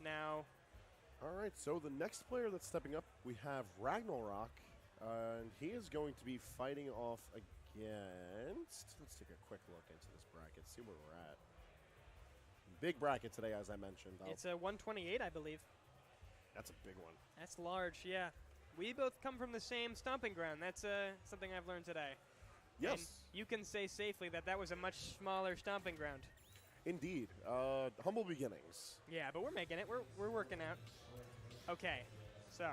Now, All right, so the next player that's stepping up, we have Ragnellrok, and he is going to be fighting off against... Let's take a quick look into this bracket, see where we're at. Big bracket today, as I mentioned. it's a 128, I believe. That's a big one. That's large, yeah. We both come from the same stomping ground. That's something I've learned today. Yes. And you can say safely that that was a much smaller stomping ground. Indeed. Humble beginnings. Yeah, but we're making it. We're working out. Okay, so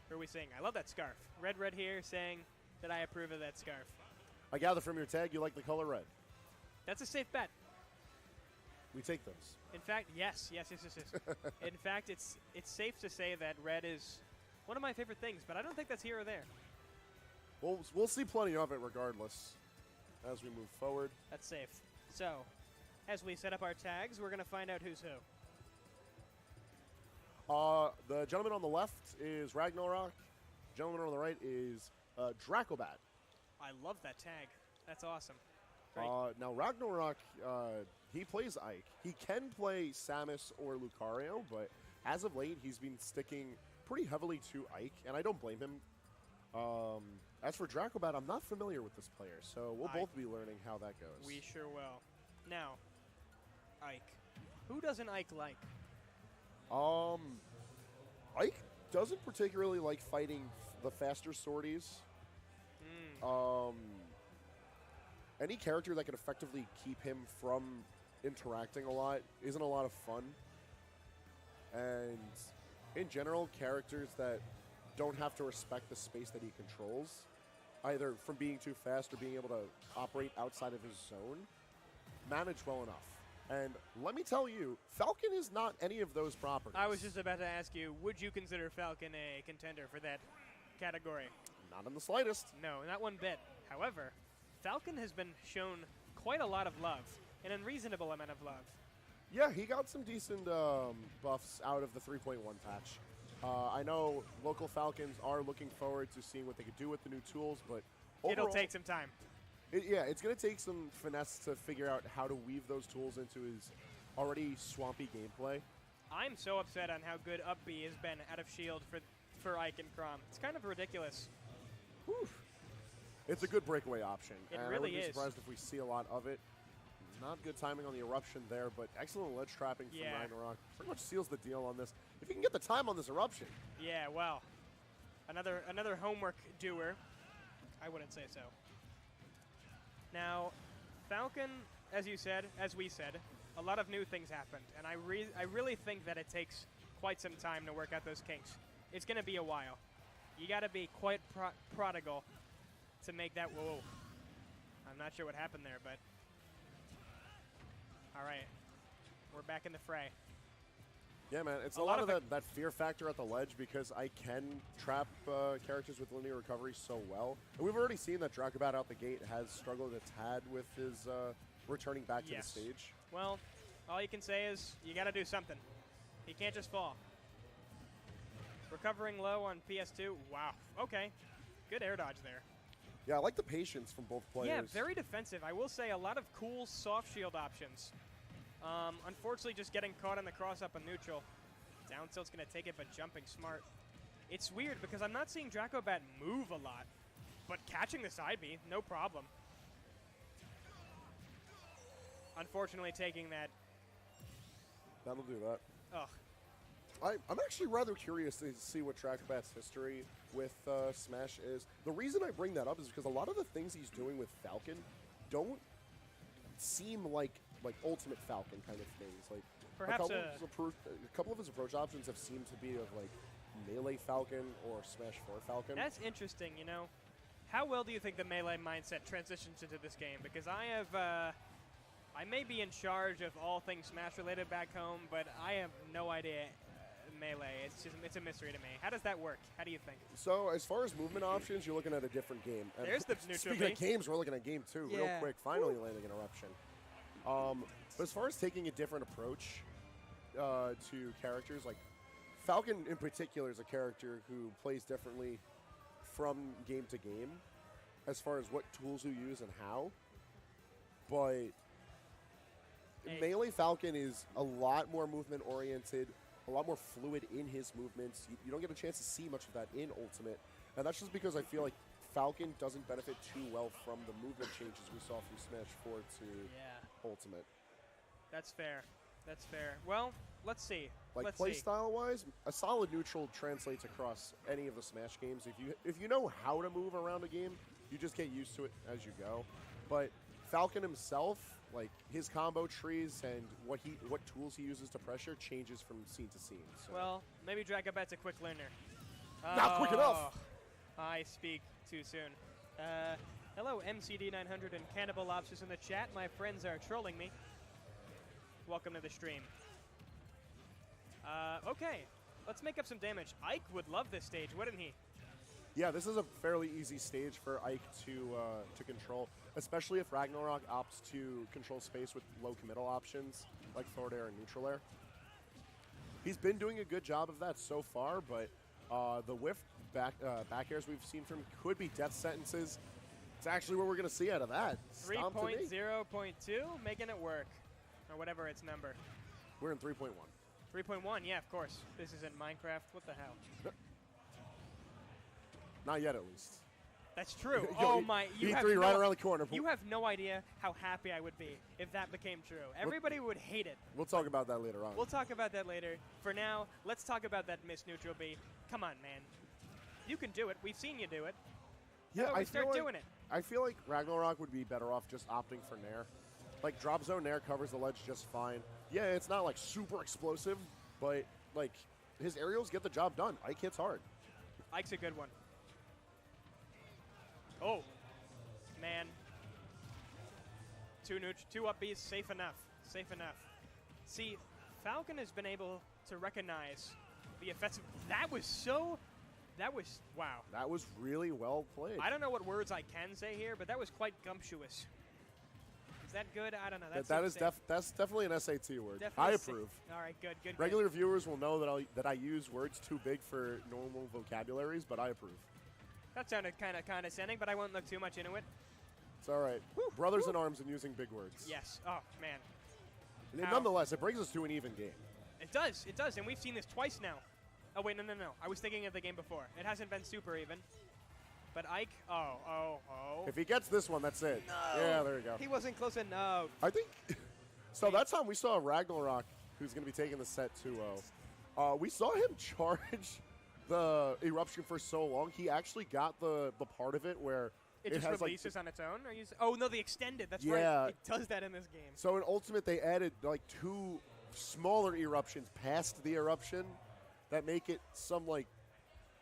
who are we seeing? I love that scarf. Red here saying that I approve of that scarf. I gather from your tag you like the color red. That's a safe bet. We take those. In fact, yes. In fact, it's safe to say that red is one of my favorite things, but I don't think that's here or there. We'll see plenty of it regardless as we move forward. That's safe. So, as we set up our tags, we're going to find out who's who. The gentleman on the left is Ragnellrok. Gentleman on the right is Dracobat. I love that tag. That's awesome. Great. Now, Ragnellrok, he plays Ike. He can play Samus or Lucario, but as of late, he's been sticking pretty heavily to Ike, and I don't blame him. As for Dracobat, I'm not familiar with this player, so we'll both be learning how that goes. We sure will. Now, Ike. Who doesn't Ike like? Ike doesn't particularly like fighting the faster sorties. Any character that can effectively keep him from interacting a lot isn't a lot of fun. And in general, characters that don't have to respect the space that he controls, either from being too fast or being able to operate outside of his zone, manage well enough. And let me tell you, Falcon is not any of those properties. I was just about to ask you, would you consider Falcon a contender for that category? Not in the slightest. No, not one bit. However, Falcon has been shown quite a lot of love, an unreasonable amount of love. Yeah, he got some decent buffs out of the 3.1 patch. I know local Falcons are looking forward to seeing what they could do with the new tools, but overall, It'll take some time. It's going to take some finesse to figure out how to weave those tools into his already swampy gameplay. I'm so upset on how good up B has been out of shield for Ike and Chrom. It's kind of ridiculous. Whew. It's a good breakaway option. It and really I wouldn't is. be surprised if we see a lot of it. Not good timing on the eruption there, but excellent ledge trapping from Ragnellrok. Pretty much seals the deal on this. If you can get the time on this eruption. Yeah, well, another homework doer. I wouldn't say so. Now, Falcon, as we said, a lot of new things happened, and I really think that it takes quite some time to work out those kinks. It's going to be a while. You got to be quite prodigal to make that. Whoa! I'm not sure what happened there, but all right, we're back in the fray. Yeah, man, it's a lot of that fear factor at the ledge because I can trap characters with linear recovery so well. And we've already seen that Dracobat out the gate has struggled a tad with his returning back to the stage. Well, all you can say is you got to do something. He can't just fall. Recovering low on PS2. Wow. Okay. Good air dodge there. Yeah, I like the patience from both players. Yeah, very defensive. I will say a lot of cool soft shield options. Unfortunately, just getting caught in the cross-up on neutral. Down tilt's going to take it, but jumping smart. It's weird because I'm not seeing Dracobat move a lot, but catching the side B, no problem. Unfortunately, taking that. That'll do that. Ugh. I'm actually rather curious to see what Dracobat's history with Smash is. The reason I bring that up is because a lot of the things he's doing with Falcon don't seem like Ultimate Falcon kind of things. Like perhaps a couple of his approach options have seemed to be of like Melee Falcon or Smash 4 Falcon. That's interesting, you know. How well do you think the Melee mindset transitions into this game? Because I may be in charge of all things Smash related back home, but I have no idea Melee. It's a mystery to me. How does that work? How do you think? So as far as movement options, you're looking at a different game. And there's the neutral Speaking of games, we're looking at game 2 real quick. Finally landing an eruption. But as far as taking a different approach to characters, like Falcon in particular is a character who plays differently from game to game as far as what tools you use and how. But Melee Falcon is a lot more movement oriented, a lot more fluid in his movements. You don't get a chance to see much of that in Ultimate. And that's just because I feel like Falcon doesn't benefit too well from the movement changes we saw from Smash 4 to Ultimate. That's fair. That's fair. Well, let's see. Like playstyle-wise, a solid neutral translates across any of the Smash games. If you know how to move around a game, you just get used to it as you go. But Falcon himself, like his combo trees and what tools he uses to pressure changes from scene to scene. So. Well, maybe Dracobat's a quick learner. Not quick enough. I speak too soon. Hello, MCD900 and Cannibal Lobsters in the chat. My friends are trolling me. Welcome to the stream. Okay, let's make up some damage. Ike would love this stage, wouldn't he? Yeah, this is a fairly easy stage for Ike to control, especially if Ragnellrok opts to control space with low committal options like forward air and neutral air. He's been doing a good job of that so far, but the whiff back airs we've seen from him could be death sentences. It's actually what we're going to see out of that. 3.0.2, making it work. Or whatever its number. We're in 3.1. 3.1, yeah, of course. This isn't Minecraft. What the hell? Not yet, at least. That's true. Yo, oh my! E3 right around the corner. You have no idea how happy I would be if that became true. Everybody would hate it. We'll talk about that later on. We'll talk about that later. For now, let's talk about that Miss Neutral B. Come on, man. You can do it. We've seen you do it. Yeah, I start doing it. I feel like Ragnellrok would be better off just opting for Nair. Like, drop zone Nair covers the ledge just fine. Yeah, it's not, like, super explosive, but, like, his aerials get the job done. Ike hits hard. Ike's a good one. Oh, man. Two up Bs, safe enough. Safe enough. See, Falcon has been able to recognize the offensive. That was, wow. That was really well played. I don't know what words I can say here, but that was quite gumptuous. Is that good? I don't know. That's definitely an SAT word. Definitely I approve. All right, good. Regular viewers will know that I use words too big for normal vocabularies, but I approve. That sounded kind of condescending, but I won't look too much into it. It's all right. Brothers in arms and using big words. Yes. Oh, man. And nonetheless, it brings us to an even game. It does, and we've seen this twice now. Oh, wait, no. I was thinking of the game before. It hasn't been super even. But Ike, oh. If he gets this one, that's it. No. Yeah, there you go. He wasn't close enough. I think, so that time we saw Ragnellrok, who's going to be taking the set 2-0. We saw him charge the eruption for so long. He actually got the part of it where it just has releases on its own? Oh, no, the extended. That's yeah. right. It does that in this game. So in Ultimate, they added like 2 smaller eruptions past the eruption that make it some like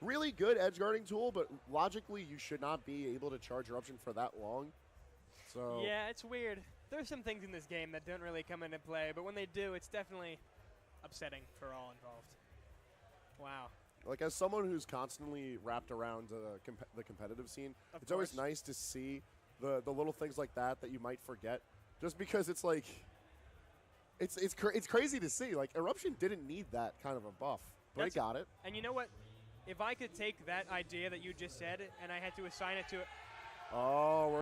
really good edge guarding tool, but logically you should not be able to charge eruption for that long. So yeah, it's weird. There's some things in this game that don't really come into play, but when they do, it's definitely upsetting for all involved. Wow. Like, as someone who's constantly wrapped around the competitive scene, it's always nice to see the little things like that you might forget, just because it's like it's crazy to see. Like, eruption didn't need that kind of a buff, but it got it. And you know what? If I could take that idea that you just said and I had to assign it to Oh, we're